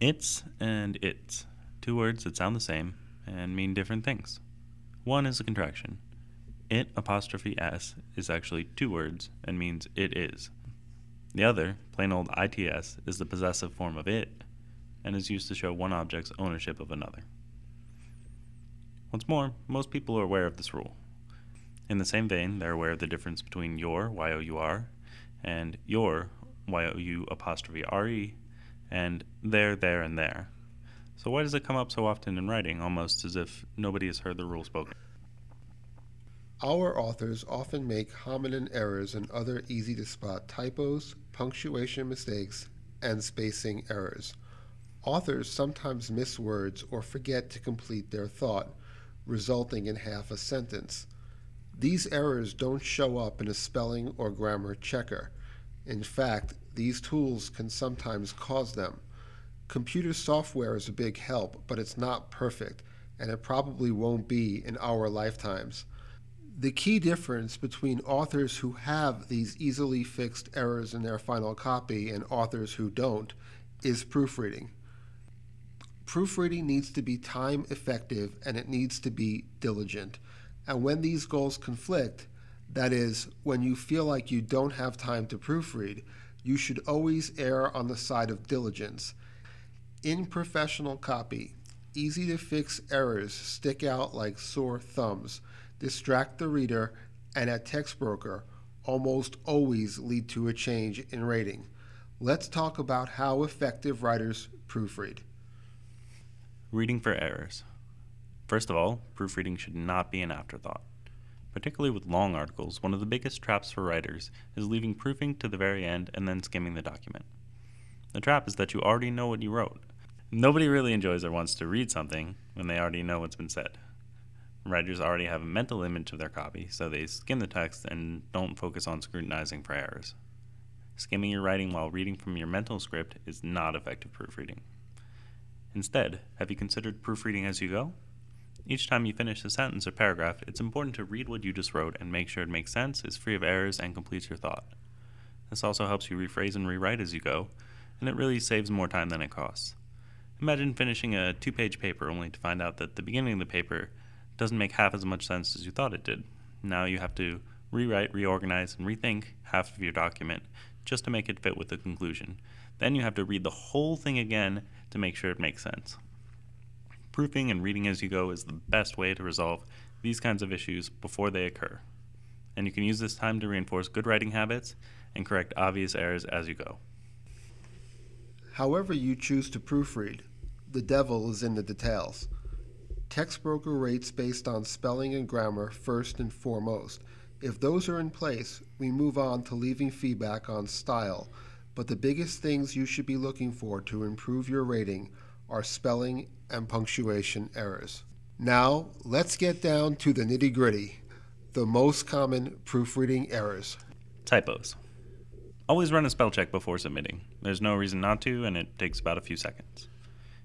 It's and its, two words that sound the same and mean different things. One is a contraction. It apostrophe s is actually two words and means it is. The other, plain old its, is the possessive form of it and is used to show one object's ownership of another. What's more, most people are aware of this rule. In the same vein, they're aware of the difference between your, y-o-u-r, and your, y-o-u apostrophe r-e, and there, and there. So why does it come up so often in writing, almost as if nobody has heard the rule spoken? Our authors often make homonym errors and other easy-to-spot typos, punctuation mistakes, and spacing errors. Authors sometimes miss words or forget to complete their thought, resulting in half a sentence. These errors don't show up in a spelling or grammar checker. In fact, these tools can sometimes cause them. Computer software is a big help, but it's not perfect, and it probably won't be in our lifetimes. The key difference between authors who have these easily fixed errors in their final copy and authors who don't is proofreading. Proofreading needs to be time effective and it needs to be diligent. And when these goals conflict, that is, when you feel like you don't have time to proofread, you should always err on the side of diligence. In professional copy, easy-to-fix errors stick out like sore thumbs, distract the reader, and at Textbroker, almost always lead to a change in rating. Let's talk about how effective writers proofread. Reading for errors. First of all, proofreading should not be an afterthought. Particularly with long articles, one of the biggest traps for writers is leaving proofing to the very end and then skimming the document. The trap is that you already know what you wrote. Nobody really enjoys or wants to read something when they already know what's been said. Writers already have a mental image of their copy, so they skim the text and don't focus on scrutinizing for errors. Skimming your writing while reading from your mental script is not effective proofreading. Instead, have you considered proofreading as you go? Each time you finish a sentence or paragraph, it's important to read what you just wrote and make sure it makes sense, is free of errors, and completes your thought. This also helps you rephrase and rewrite as you go, and it really saves more time than it costs. Imagine finishing a 2-page paper only to find out that the beginning of the paper doesn't make half as much sense as you thought it did. Now you have to rewrite, reorganize, and rethink half of your document just to make it fit with the conclusion. Then you have to read the whole thing again to make sure it makes sense. Proofing and reading as you go is the best way to resolve these kinds of issues before they occur. And you can use this time to reinforce good writing habits and correct obvious errors as you go. However you choose to proofread, the devil is in the details. Textbroker rates based on spelling and grammar first and foremost. If those are in place, we move on to leaving feedback on style, but the biggest things you should be looking for to improve your rating are spelling and punctuation errors. Now, let's get down to the nitty-gritty, the most common proofreading errors. Typos. Always run a spell check before submitting. There's no reason not to, and it takes about a few seconds.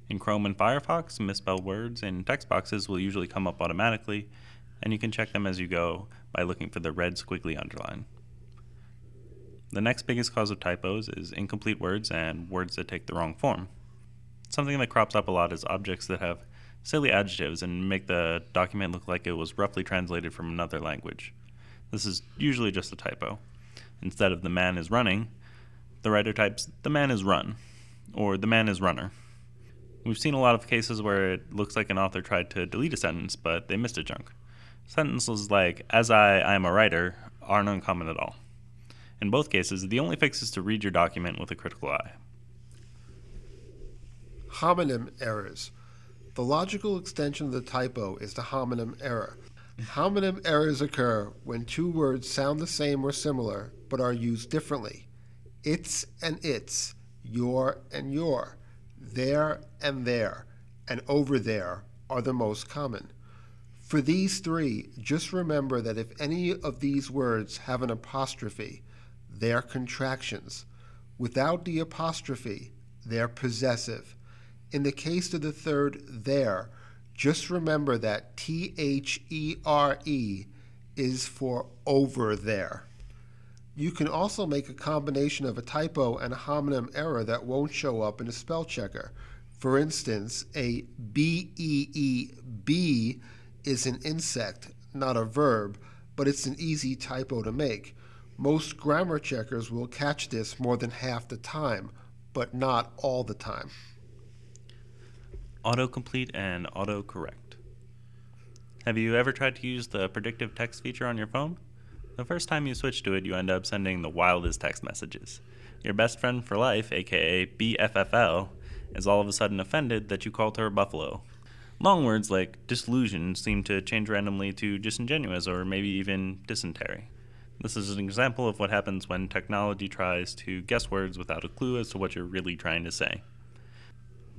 In Chrome and Firefox, misspelled words in text boxes will usually come up automatically, and you can check them as you go by looking for the red squiggly underline. The next biggest cause of typos is incomplete words and words that take the wrong form. Something that crops up a lot is objects that have silly adjectives and make the document look like it was roughly translated from another language. This is usually just a typo. Instead of "the man is running," the writer types "the man is run," or "the man is runner." We've seen a lot of cases where it looks like an author tried to delete a sentence, but they missed a chunk. Sentences like "as I am a writer" aren't uncommon at all. In both cases, the only fix is to read your document with a critical eye. Homonym errors. The logical extension of the typo is the homonym error. Homonym errors occur when two words sound the same or similar, but are used differently. It's and its, your and your, there and there, and over there are the most common. For these three, just remember that if any of these words have an apostrophe, they're contractions. Without the apostrophe, they're possessive. In the case of the third there, just remember that THERE is for over there. You can also make a combination of a typo and a homonym error that won't show up in a spell checker. For instance, a B-E-E-B is an insect, not a verb, but it's an easy typo to make. Most grammar checkers will catch this more than half the time, but not all the time. Autocomplete and Autocorrect. Have you ever tried to use the predictive text feature on your phone? The first time you switch to it, you end up sending the wildest text messages. Your best friend for life, aka BFFL, is all of a sudden offended that you called her buffalo. Long words like disillusioned seem to change randomly to disingenuous or maybe even dysentery. This is an example of what happens when technology tries to guess words without a clue as to what you're really trying to say.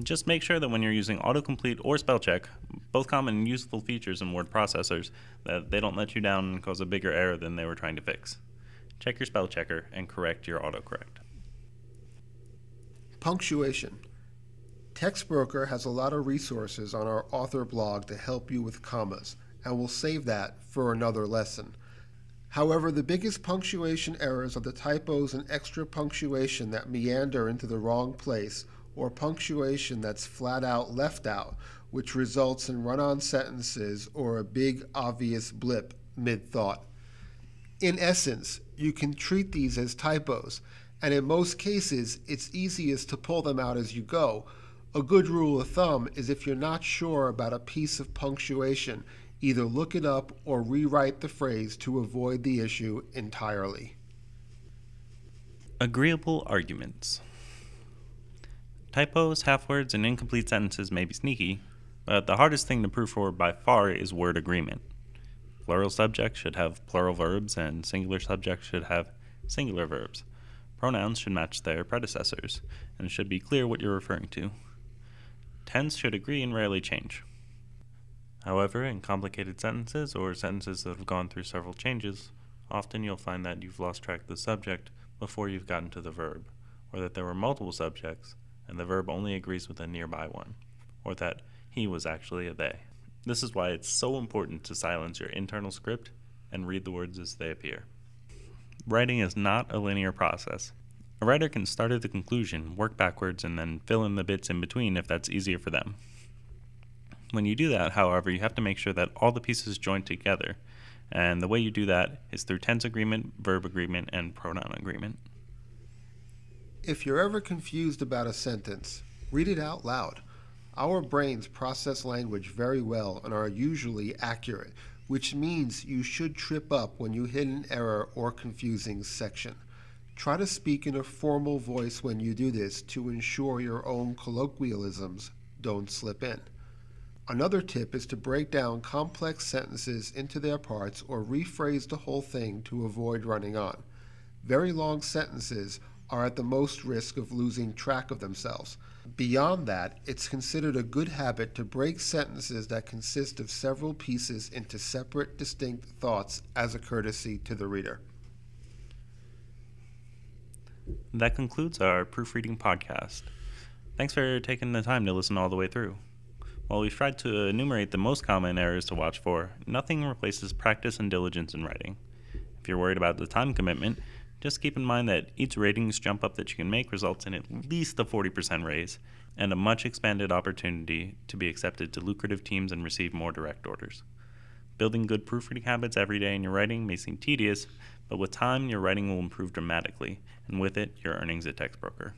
Just make sure that when you're using autocomplete or spell check, both common and useful features in word processors, that they don't let you down and cause a bigger error than they were trying to fix. Check your spell checker and correct your autocorrect. Punctuation. Textbroker has a lot of resources on our author blog to help you with commas, and we'll save that for another lesson. However, the biggest punctuation errors are the typos and extra punctuation that meander into the wrong place, or punctuation that's flat out left out, which results in run-on sentences or a big obvious blip mid-thought. In essence, you can treat these as typos, and in most cases, it's easiest to pull them out as you go. A good rule of thumb is if you're not sure about a piece of punctuation, either look it up or rewrite the phrase to avoid the issue entirely. Agreeable arguments. Typos, half-words, and incomplete sentences may be sneaky, but the hardest thing to prove for by far is word agreement. Plural subjects should have plural verbs, and singular subjects should have singular verbs. Pronouns should match their predecessors, and it should be clear what you're referring to. Tense should agree and rarely change. However, in complicated sentences or sentences that have gone through several changes, often you'll find that you've lost track of the subject before you've gotten to the verb, or that there were multiple subjects and the verb only agrees with a nearby one, or that he was actually a they. This is why it's so important to silence your internal script and read the words as they appear. Writing is not a linear process. A writer can start at the conclusion, work backwards, and then fill in the bits in between if that's easier for them. When you do that, however, you have to make sure that all the pieces join together, and the way you do that is through tense agreement, verb agreement, and pronoun agreement. If you're ever confused about a sentence, read it out loud. Our brains process language very well and are usually accurate, which means you should trip up when you hit an error or confusing section. Try to speak in a formal voice when you do this to ensure your own colloquialisms don't slip in. Another tip is to break down complex sentences into their parts or rephrase the whole thing to avoid running on. Very long sentences are at the most risk of losing track of themselves. Beyond that, it's considered a good habit to break sentences that consist of several pieces into separate, distinct thoughts as a courtesy to the reader. That concludes our proofreading podcast. Thanks for taking the time to listen all the way through. While we've tried to enumerate the most common errors to watch for, nothing replaces practice and diligence in writing. If you're worried about the time commitment, just keep in mind that each ratings jump up that you can make results in at least a 40% raise and a much expanded opportunity to be accepted to lucrative teams and receive more direct orders. Building good proofreading habits every day in your writing may seem tedious, but with time, your writing will improve dramatically, and with it, your earnings at Textbroker.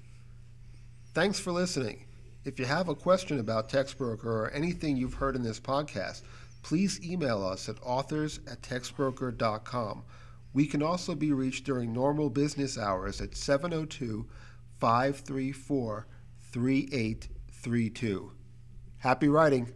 Thanks for listening. If you have a question about Textbroker or anything you've heard in this podcast, please email us at authors@textbroker.com. We can also be reached during normal business hours at 702-534-3832. Happy writing!